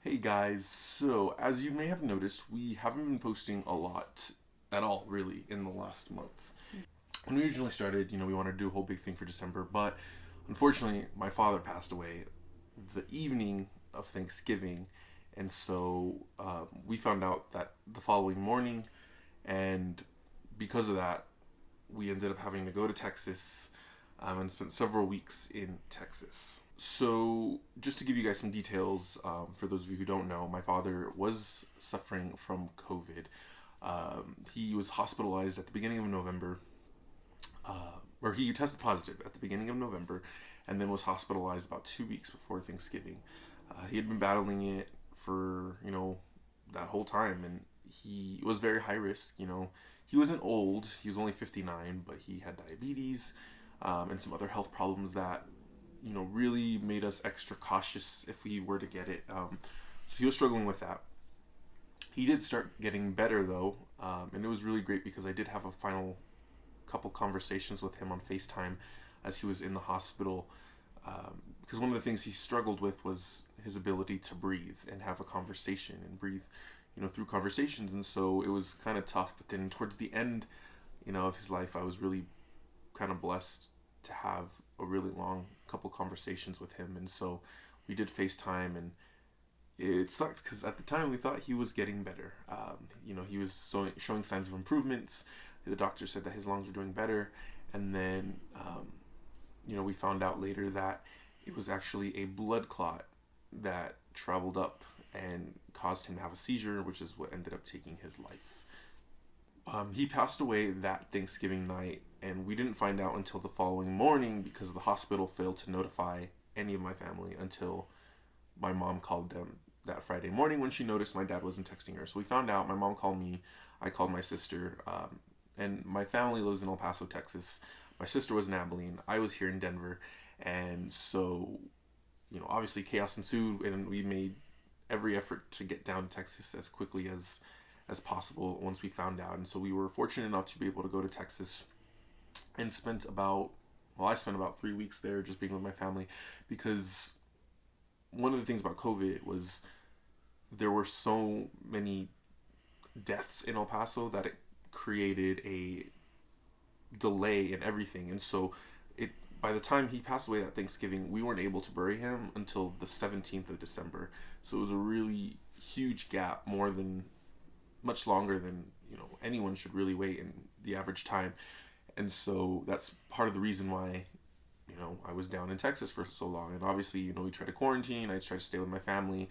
Hey guys, so as you may have noticed, we haven't been posting a lot at all, really, in the last month. When we originally started, we wanted to do a whole big thing for December, but unfortunately, my father passed away the evening of Thanksgiving, and so we found out that the following morning, and because of that, we ended up having to go to Texas and spent several weeks in Texas. So, just to give you guys some details, for those of you who don't know, my father was suffering from COVID. He was hospitalized at the beginning of November, or he tested positive at the beginning of November, and then was hospitalized about 2 weeks before Thanksgiving. He had been battling it for that whole time, and he was very high risk. He wasn't old; he was only 59, but he had diabetes and some other health problems that really made us extra cautious if we were to get it. So he was struggling with that. He did start getting better though, and it was really great because I did have a final couple conversations with him on FaceTime as he was in the hospital. Because one of the things he struggled with was his ability to breathe and have a conversation and breathe, through conversations. And so it was kind of tough. But then towards the end, of his life, I was really kind of blessed to have a really long couple conversations with him. And so we did FaceTime, and it sucked because at the time we thought he was getting better. He was showing signs of improvements. The doctor said that his lungs were doing better. And then, we found out later that it was actually a blood clot that traveled up and caused him to have a seizure, which is what ended up taking his life. He passed away that Thanksgiving night, and we didn't find out until the following morning because the hospital failed to notify any of my family until my mom called them that Friday morning when she noticed my dad wasn't texting her. So we found out. My mom called me. I called my sister, and my family lives in El Paso, Texas. My sister was in Abilene. I was here in Denver, and so obviously chaos ensued, and we made every effort to get down to Texas as quickly as possible once we found out. And so we were fortunate enough to be able to go to Texas and I spent about 3 weeks there just being with my family, because one of the things about COVID was there were so many deaths in El Paso that it created a delay in everything. And so it by the time he passed away that Thanksgiving, we weren't able to bury him until the 17th of December. So it was a really huge gap, much longer than anyone should really wait in the average time. And so that's part of the reason why I was down in Texas for so long. And obviously, we tried to quarantine. I tried to stay with my family.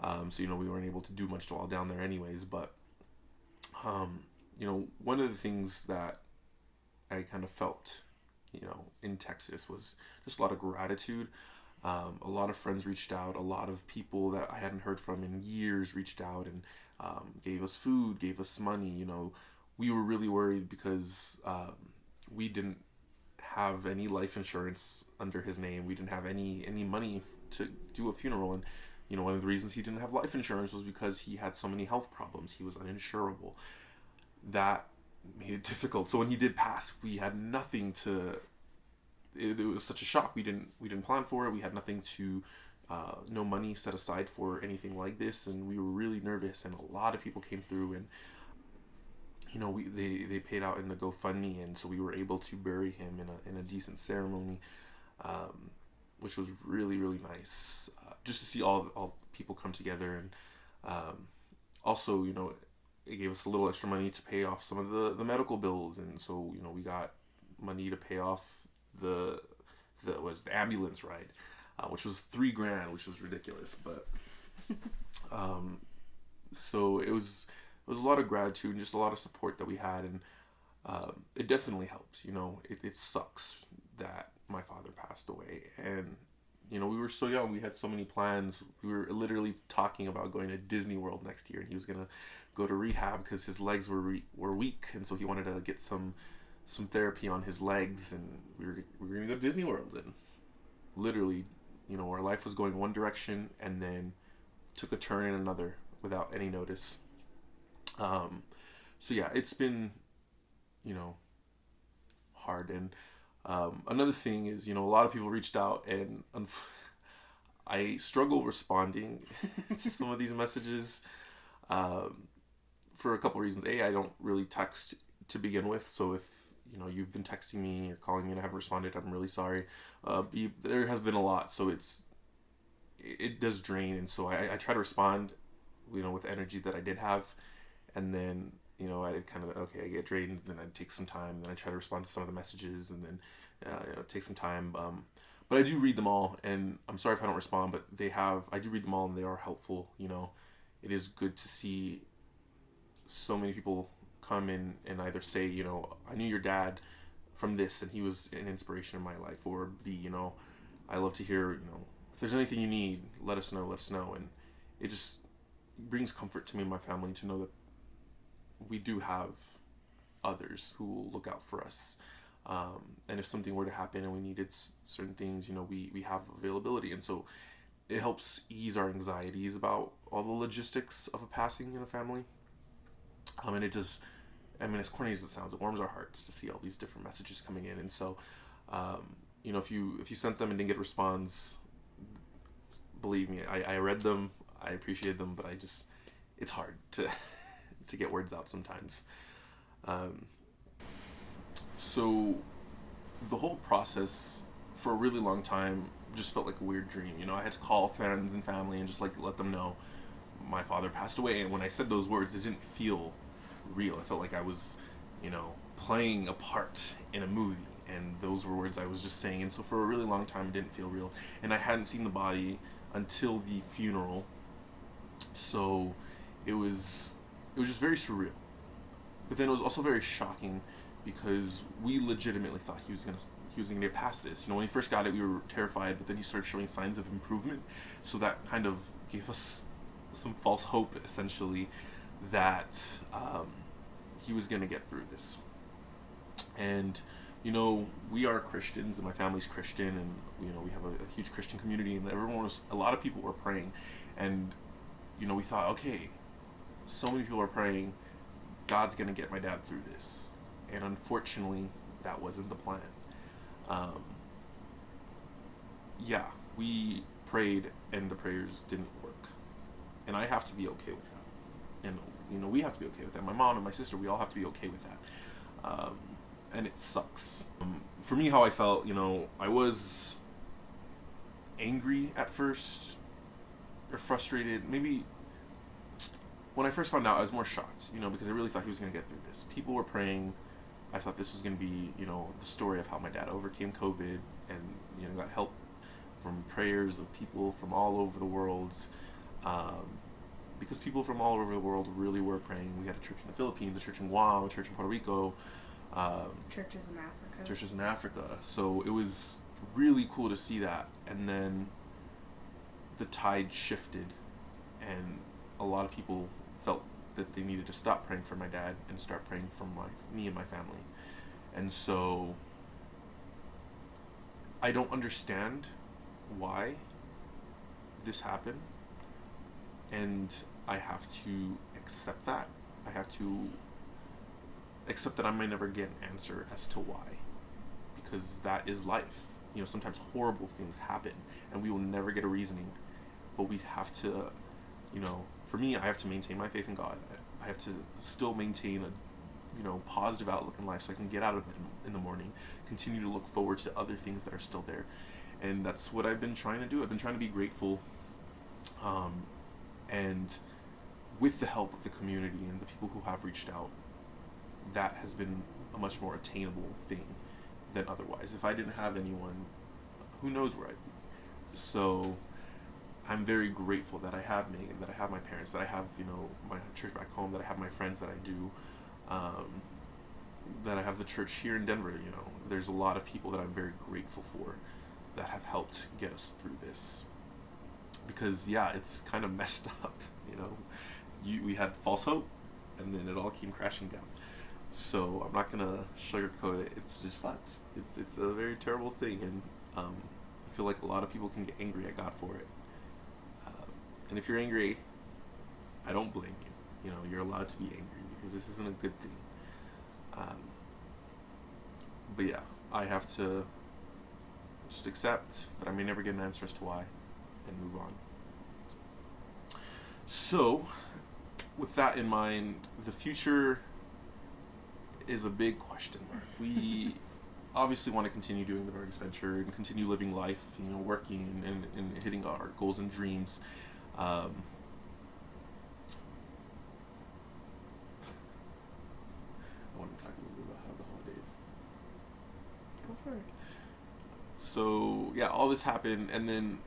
So we weren't able to do much while down there anyways. But one of the things that I kind of felt in Texas was just a lot of gratitude. A lot of friends reached out. A lot of people that I hadn't heard from in years reached out and gave us food, gave us money. We were really worried because we didn't have any life insurance under his name. We didn't have any money to do a funeral. And one of the reasons he didn't have life insurance was because he had so many health problems. He was uninsurable. That made it difficult. So when he did pass, we had nothing to. It was such a shock. We didn't plan for it. We had nothing to. No money set aside for anything like this, and we were really nervous. And a lot of people came through, and they paid out in the GoFundMe, and so we were able to bury him in a decent ceremony, which was really really nice. Just to see all people come together, and also it gave us a little extra money to pay off some of the medical bills, and so we got money to pay off the ambulance ride, which was $3,000, which was ridiculous, but so it was a lot of gratitude and just a lot of support that we had, and it definitely helped. It sucks that my father passed away, and we were so young. We had so many plans. We were literally talking about going to Disney World next year, and he was gonna go to rehab because his legs were weak, and so he wanted to get some therapy on his legs, and we were gonna go to Disney World, and literally, our life was going one direction and then took a turn in another without any notice. So yeah, it's been hard. And another thing is, a lot of people reached out, and I struggle responding to some of these messages for a couple reasons. A, I don't really text to begin with, so if you've been texting me or calling me and I haven't responded, I'm really sorry. B, there has been a lot, so it does drain, and so I try to respond, with energy that I did have, and then I kind of I get drained, then I take some time, then I try to respond to some of the messages, and then take some time. But I do read them all, and I'm sorry if I don't respond, but I do read them all, and they are helpful. It is good to see so many people come in and either say, I knew your dad from this, and he was an inspiration in my life, or B, I love to hear, if there's anything you need, let us know, and it just brings comfort to me and my family to know that we do have others who will look out for us. And if something were to happen and we needed certain things, we have availability. And so it helps ease our anxieties about all the logistics of a passing in a family. And it just, as corny as it sounds, it warms our hearts to see all these different messages coming in. And so, if you sent them and didn't get a response, believe me, I read them, I appreciate them, but it's hard to to get words out sometimes. So the whole process for a really long time just felt like a weird dream. I had to call friends and family and just let them know my father passed away. And when I said those words, it didn't feel real. I felt like I was, playing a part in a movie. And those were words I was just saying. And so for a really long time, it didn't feel real. And I hadn't seen the body until the funeral. So it was just very surreal. But then it was also very shocking because we legitimately thought he was gonna get past this. When he first got it, we were terrified, but then he started showing signs of improvement. So that kind of gave us some false hope, essentially, that he was gonna get through this. And we are Christians, and my family's Christian, and we have a huge Christian community, and a lot of people were praying, and we thought, okay, so many people are praying, God's gonna get my dad through this. And unfortunately, that wasn't the plan. We prayed and the prayers didn't work. And I have to be okay with that. And, we have to be okay with that. My mom and my sister, we all have to be okay with that. And it sucks. For me, how I felt, I was angry at first, or frustrated. Maybe when I first found out, I was more shocked, because I really thought he was going to get through this. People were praying. I thought this was going to be, the story of how my dad overcame COVID and, got help from prayers of people from all over the world. Because people from all over the world really were praying. We had a church in the Philippines, a church in Guam, a church in Puerto Rico. Churches in Africa. So it was really cool to see that. And then the tide shifted, and a lot of people felt that they needed to stop praying for my dad and start praying for me and my family. And so I don't understand why this happened, and I have to accept that. I have to accept that I might never get an answer as to why, because that is life. Sometimes horrible things happen, and we will never get a reasoning, but we have to, for me, I have to maintain my faith in God. I have to still maintain a, positive outlook in life, so I can get out of bed in the morning, continue to look forward to other things that are still there. And that's what I've been trying to do. I've been trying to be grateful, and with the help of the community and the people who have reached out, that has been a much more attainable thing than otherwise. If I didn't have anyone, who knows where I'd be. So I'm very grateful that I have Megan, that I have my parents, that I have, my church back home, that I have my friends that I do, that I have the church here in Denver. There's a lot of people that I'm very grateful for that have helped get us through this. Because, it's kind of messed up, we had false hope, and then it all came crashing down. So I'm not gonna sugarcoat it. It's just sucks. It's a very terrible thing, and I feel like a lot of people can get angry at God for it. And if you're angry, I don't blame you. You're allowed to be angry because this isn't a good thing. But I have to just accept that I may never get an answer as to why, and move on. So, with that in mind, the future is a big question mark. We obviously want to continue doing the Vargas Venture and continue living life, working and hitting our goals and dreams. I want to talk a little bit about how the holidays. Go for it. So yeah, all this happened, and then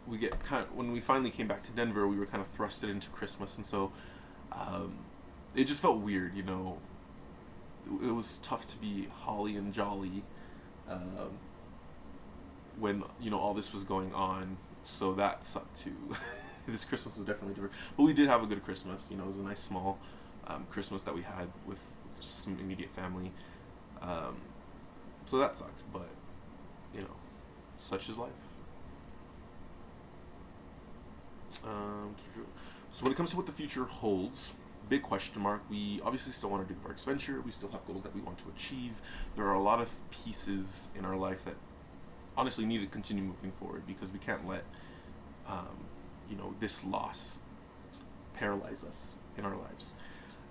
we get when we finally came back to Denver, we were kind of thrusted into Christmas, and so it just felt weird, It was tough to be holly and jolly when all this was going on, so that sucked too. This Christmas was definitely different, but we did have a good Christmas. It was a nice small Christmas that we had with just some immediate family. So that sucked, but such is life. So when it comes to what the future holds, big question mark. We obviously still want to do the Vargas Venture. We still have goals that we want to achieve. There are a lot of pieces in our life that honestly need to continue moving forward, because we can't let this loss paralyze us in our lives.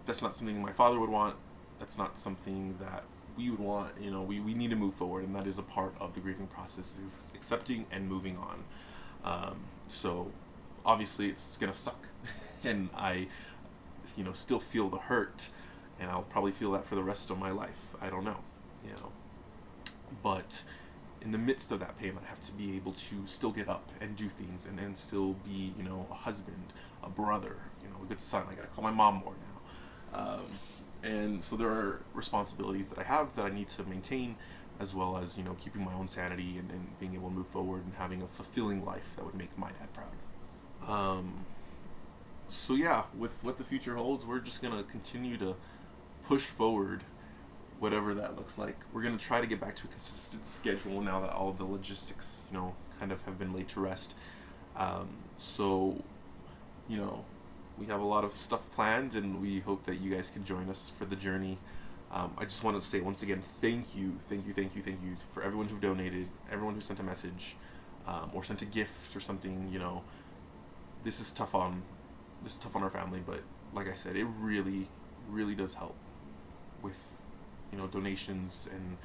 That's not something my father would want. That's not something that we would want. We need to move forward, and that is a part of the grieving process, is accepting and moving on. So obviously it's gonna suck and I still feel the hurt, and I'll probably feel that for the rest of my life. I don't know, but in the midst of that pain, I have to be able to still get up and do things, and still be a husband, a brother, a good son. I gotta call my mom more now, and so there are responsibilities that I have that I need to maintain, as well as keeping my own sanity and being able to move forward and having a fulfilling life that would make my dad proud. So yeah, with what the future holds, we're just gonna continue to push forward, whatever that looks like. We're gonna try to get back to a consistent schedule now that all of the logistics, kind of have been laid to rest. So, we have a lot of stuff planned, and we hope that you guys can join us for the journey. I just want to say once again, thank you for everyone who donated, everyone who sent a message, or sent a gift or something. This is tough on our family, but like I said, it really, really does help with donations and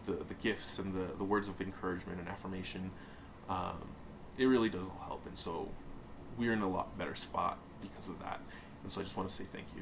the gifts and the words of encouragement and affirmation. It really does all help, and so we're in a lot better spot because of that. And so I just want to say thank you.